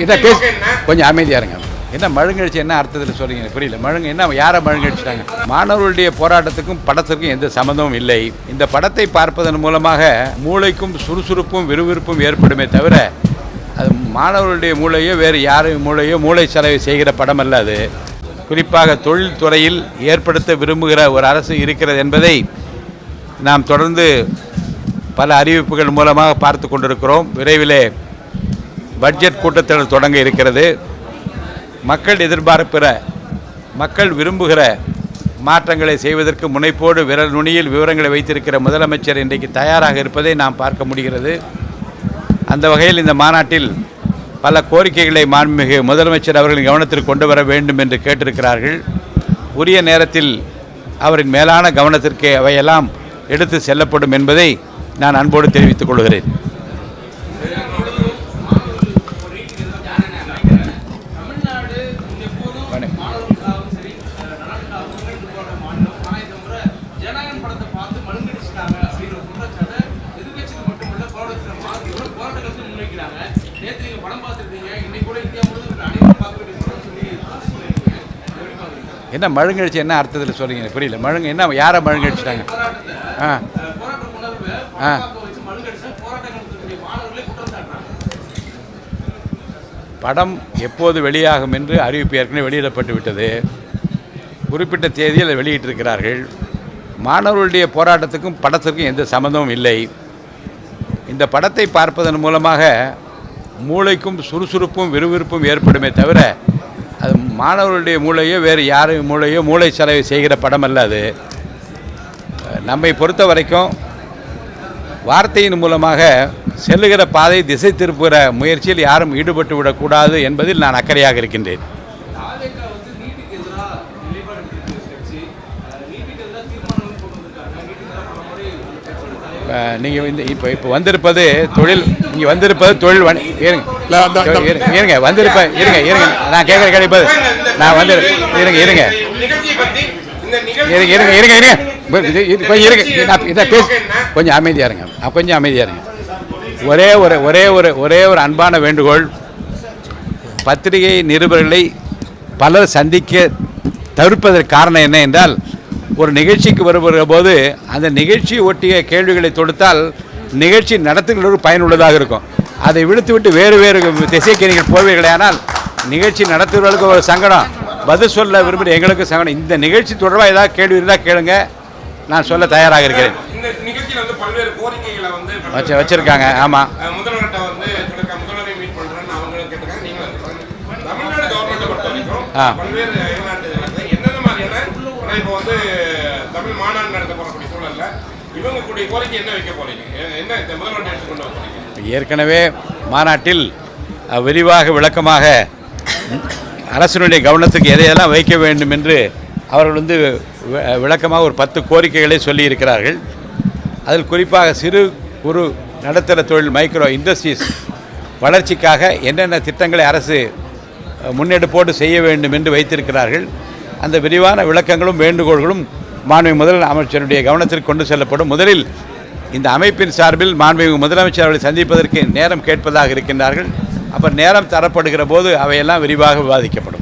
இதை பேச கொஞ்சம் அமைதியாக இருங்க. என்ன மழுங்கடிச்சு என்ன அர்த்தத்தில் சொல்கிறீங்க புரியல. மழுங்க என்ன யாரை மழுங்கடிச்சிட்டாங்க? மாணவர்களுடைய போராட்டத்துக்கும் படத்திற்கும் எந்த சம்மந்தமும் இல்லை. இந்த படத்தை பார்ப்பதன் மூலமாக மூளைக்கும் சுறுசுறுப்பும் விறுவிறுப்பும் ஏற்படுமே தவிர அது மாணவர்களுடைய மூளையோ வேறு யாரும் மூளையோ மூளை செலவை செய்கிற படம் அல்ல. அது குறிப்பாக தொழில்துறையில் ஏற்படுத்த விரும்புகிற ஒரு அரசு இருக்கிறது என்பதை நாம் தொடர்ந்து பல அறிவிப்புகள் மூலமாக பார்த்து கொண்டிருக்கிறோம். விரைவிலே பட்ஜெட் கூட்டத்தொடர் தொடங்க இருக்கிறது. மக்கள் எதிர்பார்க்கிற மக்கள் விரும்புகிற மாற்றங்களை செய்வதற்கு முனைப்போடு விரல் நுனியில் விவரங்களை வைத்திருக்கிற முதலமைச்சர் இன்றைக்கு தயாராக இருப்பதை நாம் பார்க்க முடிகிறது. அந்த வகையில் இந்த மாநாட்டில் பல கோரிக்கைகளை மாண்புமிகு முதலமைச்சர் அவர்களின் கவனத்திற்கு கொண்டு வர வேண்டும் என்று கேட்டிருக்கிறார்கள். உரிய நேரத்தில் அவரின் மேலான கவனத்திற்கு அவையெல்லாம் எடுத்து செல்லப்படும் என்பதை நான் அன்போடு தெரிவித்துக் கொள்கிறேன். என்ன மழுங்கடிச்சு என்ன அர்த்தத்தில் சொல்கிறீங்க புரியல. மழுங்க என்ன யாரை மழுங்கடிச்சிட்டாங்க? படம் எப்போது வெளியாகும் என்று அறிவிப்பு ஏற்கனவே வெளியிடப்பட்டு விட்டது. குறிப்பிட்ட தேதியில் வெளியிட்டிருக்கிறார்கள். மாணவர்களுடைய போராட்டத்துக்கும் படத்திற்கும் எந்த சம்மந்தமும் இல்லை. இந்த படத்தை பார்ப்பதன் மூலமாக மூளைக்கும் சுறுசுறுப்பும் விறுவிறுப்பும் ஏற்படுமே தவிர அது மாணவர்களுடைய மூளையோ வேறு யாரும் மூளையோ மூளை செலவை செய்கிற படம் அல்ல. அது நம்மை பொறுத்த வரைக்கும் வார்த்தையின் மூலமாக செல்லுகிற பாதை திசை திருப்புகிற முயற்சியில் யாரும் ஈடுபட்டு விடக்கூடாது என்பதில் நான் அக்கறையாக இருக்கின்றேன். நீங்கள் இப்போ வந்திருப்பது தொழில், இங்கே வந்திருப்பது தொழில் இருங்க வந்திருப்ப இருங்க நான் கேட்குற கிடைப்பது நான் வந்து இருங்க இதை பேச கொஞ்சம் அமைதியாக இருங்க. ஒரே ஒரு அன்பான வேண்டுகோள். பத்திரிகை நிருபர்களை பலர் சந்திக்க தவிர்ப்பதற்கு காரணம் என்ன என்றால், ஒரு நிகழ்ச்சிக்கு வருகிற போது அந்த நிகழ்ச்சியை ஒட்டிய கேள்விகளை தொடுத்தால் நிகழ்ச்சி நடத்துகிறவர்கள் பயனுள்ளதாக இருக்கும். அதை விடுத்துவிட்டு வேறு திசைக்கு நீங்கள் போவீர்களேனால் நிகழ்ச்சி நடத்துகிறவர்களுக்கு ஒரு சங்கடம், பதில் சொல்ல விரும்புகிற எங்களுக்கு சங்கடம். இந்த நிகழ்ச்சி தொடர்பாக ஏதாவது கேள்வி இருந்தால் கேளுங்க, நான் சொல்ல தயாராக இருக்கிறேன். வச்சிருக்காங்க. ஆமாம், ஏற்கனவே மாநாட்டில் விரிவாக விளக்கமாக அரசினுடைய கவனத்துக்கு எதையெல்லாம் வைக்க வேண்டும் என்று அவர்கள் விளக்கமாக ஒரு 10 கோரிக்கைகளை சொல்லியிருக்கிறார்கள். அதில் குறிப்பாக சிறு குறு நடுத்தர தொழில் மைக்ரோ இண்டஸ்ட்ரீஸ் வளர்ச்சிக்காக என்னென்ன திட்டங்களை அரசு முன்னெடுப்போடு செய்ய வேண்டும் என்று வைத்திருக்கிறார்கள். அந்த விரிவான விளக்கங்களும் வேண்டுகோள்களும் மாண்புமிகு முதலமைச்சருடைய கவனத்திற்கு கொண்டு செல்லப்படும். முதலில் இந்த அமைப்பின் சார்பில் மாண்புமிகு முதலமைச்சர் அவர்களை சந்திப்பதற்கு நேரம் கேட்பதாக இருக்கின்றார்கள். அப்போ நேரம் தரப்படுகிற போது அவையெல்லாம் விரிவாக விவாதிக்கப்படும்.